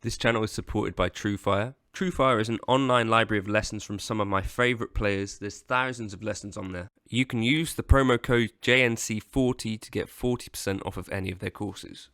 This channel is supported by TrueFire. TrueFire is an online library of lessons from some of my favourite players. There's thousands of lessons on there. You can use the promo code JNC40 to get 40% off of any of their courses.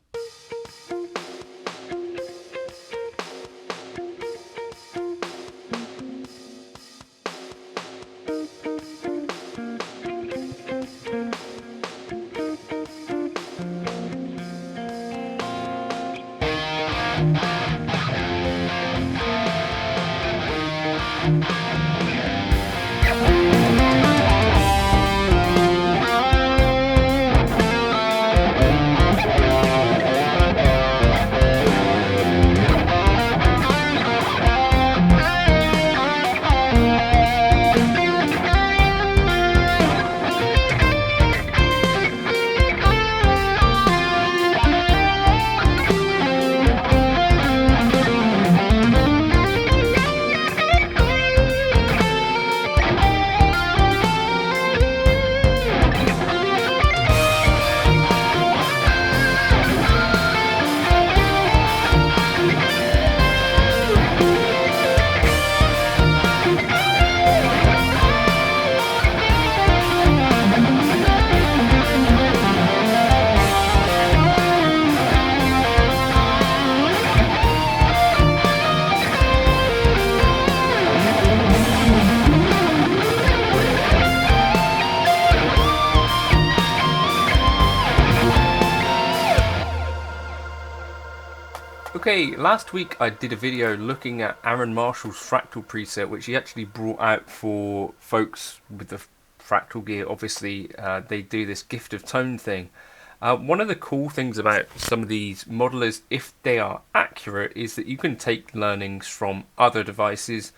Okay, last week I did a video looking at Aaron Marshall's fractal preset, which he actually brought out for folks with the fractal gear. Obviously, they do this gift of tone thing. One of the cool things about some of these modelers, if they are accurate, is that you can take learnings from other devices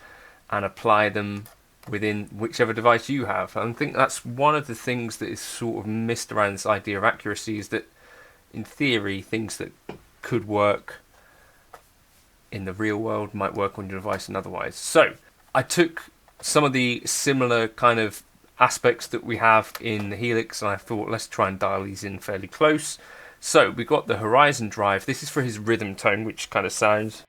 and apply them within whichever device you have. And I think that's one of the things that is sort of missed around this idea of accuracy, is that in theory, things that could work in the real world might work on your device and otherwise. So I took some of the similar kind of aspects that we have in the Helix, and I thought let's try and dial these in fairly close. So we got the Horizon drive. This is for his rhythm tone, which kind of sounds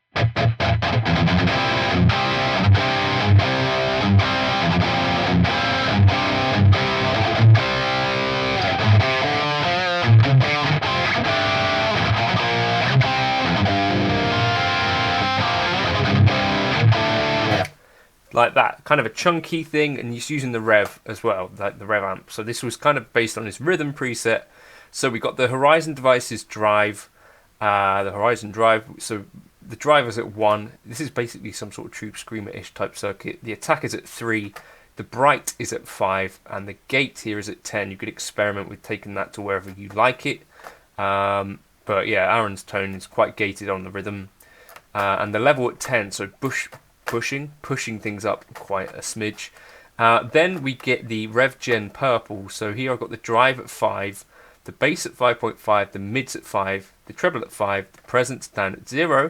like that, kind of a chunky thing, and he's using the rev as well, like the rev amp. So this was kind of based on his rhythm preset. So we got the Horizon devices drive, the Horizon drive. So the drive is at 1. This is basically some sort of Troop Screamer-ish type circuit. The attack is at 3, the bright is at 5, and the gate here is at 10. You could experiment with taking that to wherever you like it. But yeah, Aaron's tone is quite gated on the rhythm. And the level at 10, so pushing things up quite a smidge. Then we get the Rev Gen purple. So here I've got the drive at 5, the bass at 5.5, the mids at 5, the treble at 5, the presence down at 0.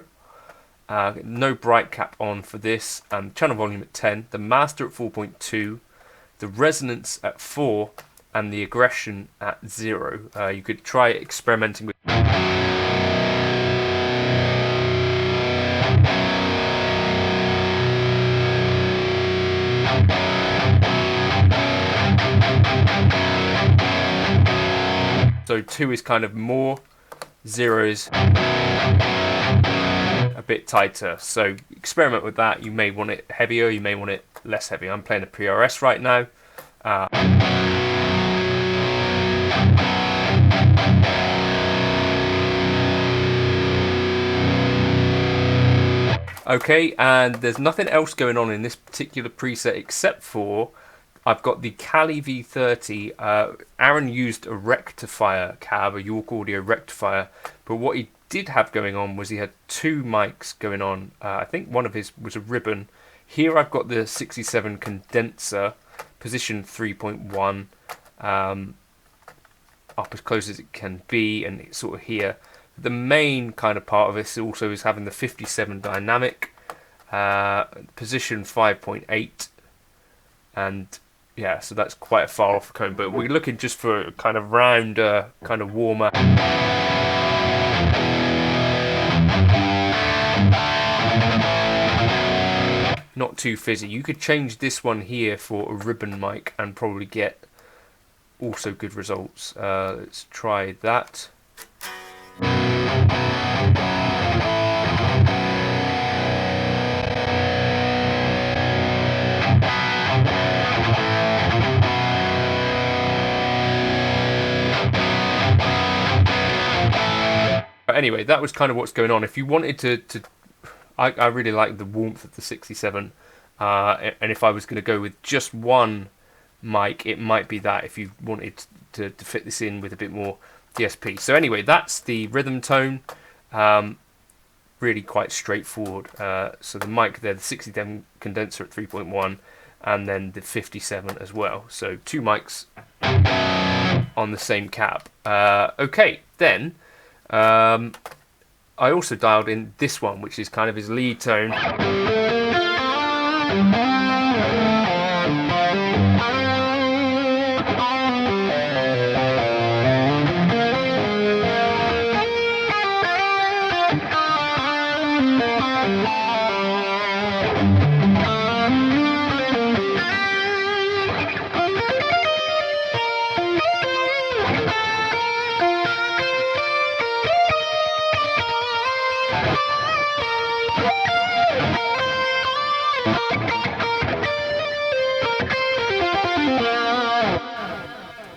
No bright cap on for this. Channel volume at 10, the master at 4.2, the resonance at 4, and the aggression at 0. You could try experimenting with So 2 is kind of more, 0 is a bit tighter. So experiment with that. You may want it heavier, you may want it less heavy. I'm playing a PRS right now. Okay, and there's nothing else going on in this particular preset except for I've got the Kali V30. Aaron used a rectifier cab, a York Audio rectifier, but what he did have going on was he had 2 mics going on. I think one of his was a ribbon. Here I've got the 67 condenser, position 3.1, up as close as it can be, and it's sort of here. The main kind of part of this also is having the 57 dynamic, position 5.8, and yeah, so that's quite a far off cone, but we're looking just for a kind of rounder, kind of warmer. Not too fizzy. You could change this one here for a ribbon mic and probably get also good results. Let's try that. But anyway, that was kind of what's going on. If you wanted to I really like the warmth of the 67, and if I was going to go with just one mic, it might be that, if you wanted to fit this in with a bit more DSP. So anyway, that's the rhythm tone. Really quite straightforward. So the mic there, the 67 condenser at 3.1, and then the 57 as well. So two mics on the same cab. Okay, then I also dialed in this one, which is kind of his lead tone.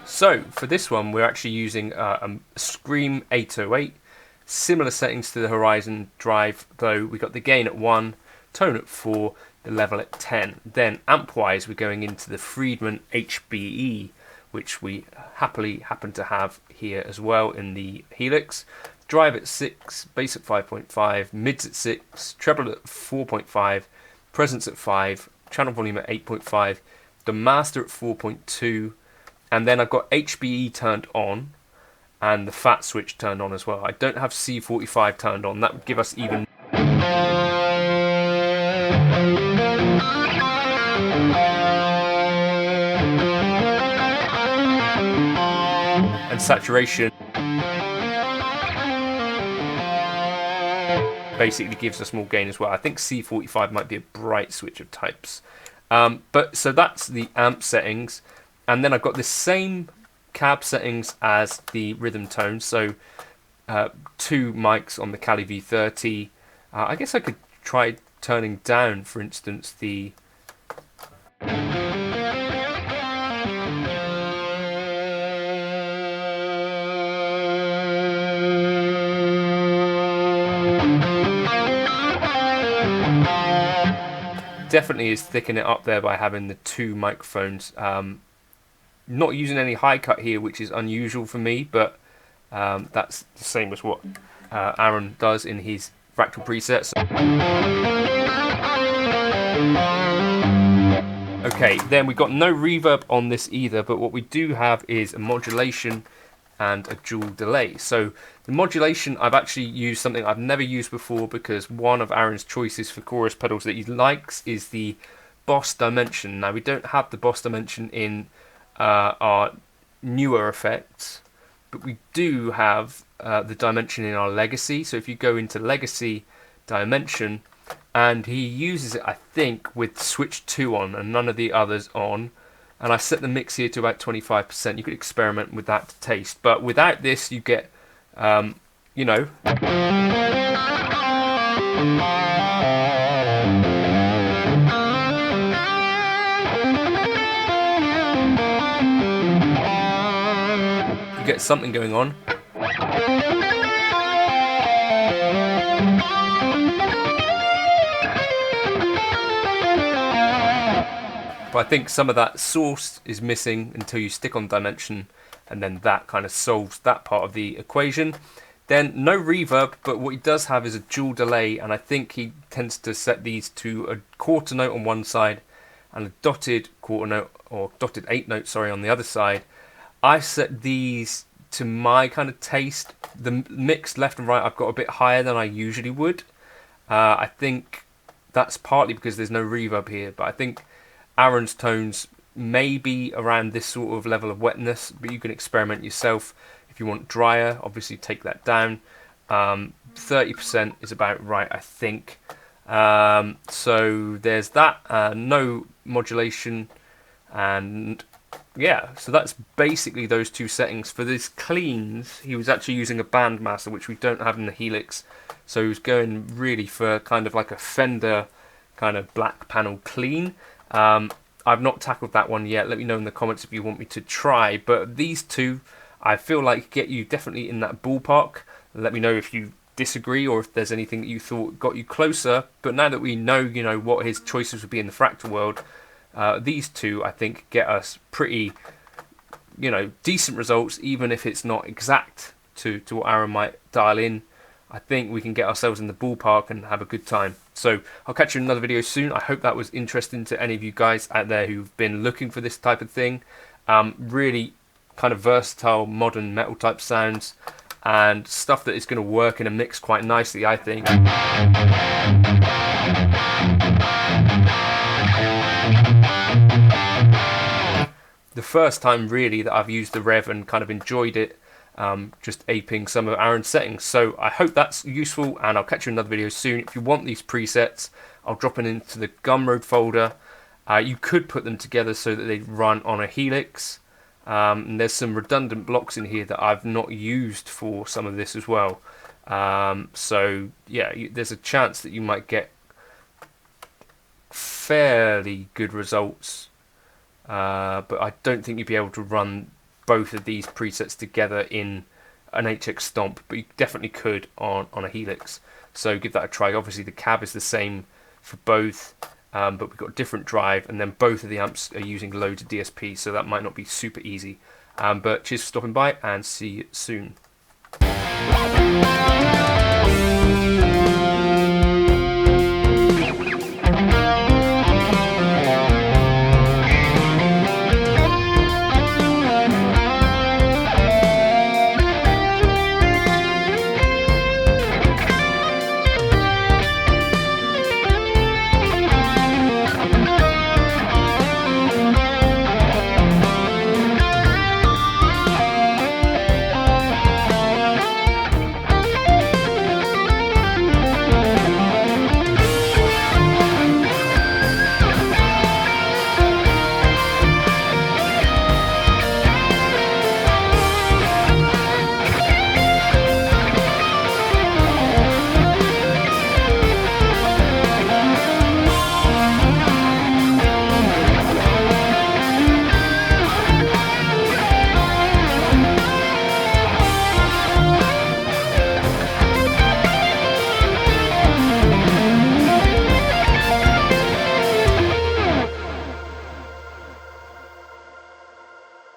So for this one, we're actually using a Scream 808. Similar settings to the Horizon Drive, though. We got the gain at 1, tone at 4, the level at 10. Then amp-wise, we're going into the Friedman HBE, which we happily happen to have here as well in the Helix. Drive at 6, bass at 5.5, mids at 6, treble at 4.5, presence at 5, channel volume at 8.5, the master at 4.2, and then I've got HBE turned on and the fat switch turned on as well. I don't have C45 turned on. That would give us even and saturation basically gives us more gain as well. I think C45 might be a bright switch of types. But so that's the amp settings. And then I've got the same cab settings as the rhythm tone. So two mics on the Cali V30. I guess I could try turning down, for instance, the definitely is thickening it up there by having the two microphones. Not using any high cut here, which is unusual for me, but that's the same as what Aaron does in his fractal presets. Okay, then we've got no reverb on this either, but what we do have is a modulation and a dual delay. So the modulation, I've actually used something I've never used before, because one of Aaron's choices for chorus pedals that he likes is the Boss Dimension. Now we don't have the Boss Dimension in our newer effects, but we do have the dimension in our Legacy. So if you go into Legacy Dimension, and he uses it, I think, with switch 2 on and none of the others on, and I set the mix here to about 25%. You could experiment with that to taste, but without this you get you know, get something going on. But I think some of that source is missing until you stick on dimension, and then that kind of solves that part of the equation. Then no reverb, but what he does have is a dual delay, and I think he tends to set these to a quarter note on one side and a dotted quarter note, or dotted 8 note, sorry, on the other side. I set these to my kind of taste. The mix left and right I've got a bit higher than I usually would. I think that's partly because there's no reverb here, but I think Aaron's tones may be around this sort of level of wetness, but you can experiment yourself. If you want drier, obviously take that down. 30% is about right, I think. So there's that, no modulation, and yeah, so that's basically those two settings. For this cleans, he was actually using a bandmaster, which we don't have in the Helix, so he was going really for kind of like a Fender kind of black panel clean. I've not tackled that one yet. Let me know in the comments if you want me to try, but these two I feel like get you definitely in that ballpark. Let me know if you disagree or if there's anything that you thought got you closer. But now that we know, what his choices would be in the fractal world, these two I think get us pretty, decent results, even if it's not exact to what Aaron might dial in. I think we can get ourselves in the ballpark and have a good time. So I'll catch you in another video soon. I hope that was interesting to any of you guys out there who've been looking for this type of thing. Really kind of versatile modern metal type sounds and stuff that is going to work in a mix quite nicely, I think. The first time really that I've used the Rev and kind of enjoyed it, just aping some of Aaron's settings. So I hope that's useful, and I'll catch you in another video soon. If you want these presets, I'll drop it into the Gumroad folder. You could put them together so that they run on a Helix. And there's some redundant blocks in here that I've not used for some of this as well. So yeah, there's a chance that you might get fairly good results, but I don't think you'd be able to run both of these presets together in an HX Stomp, but you definitely could on a Helix. So give that a try. Obviously the cab is the same for both, but we've got a different drive, and then both of the amps are using loads of DSP, so that might not be super easy. But cheers for stopping by, and see you soon.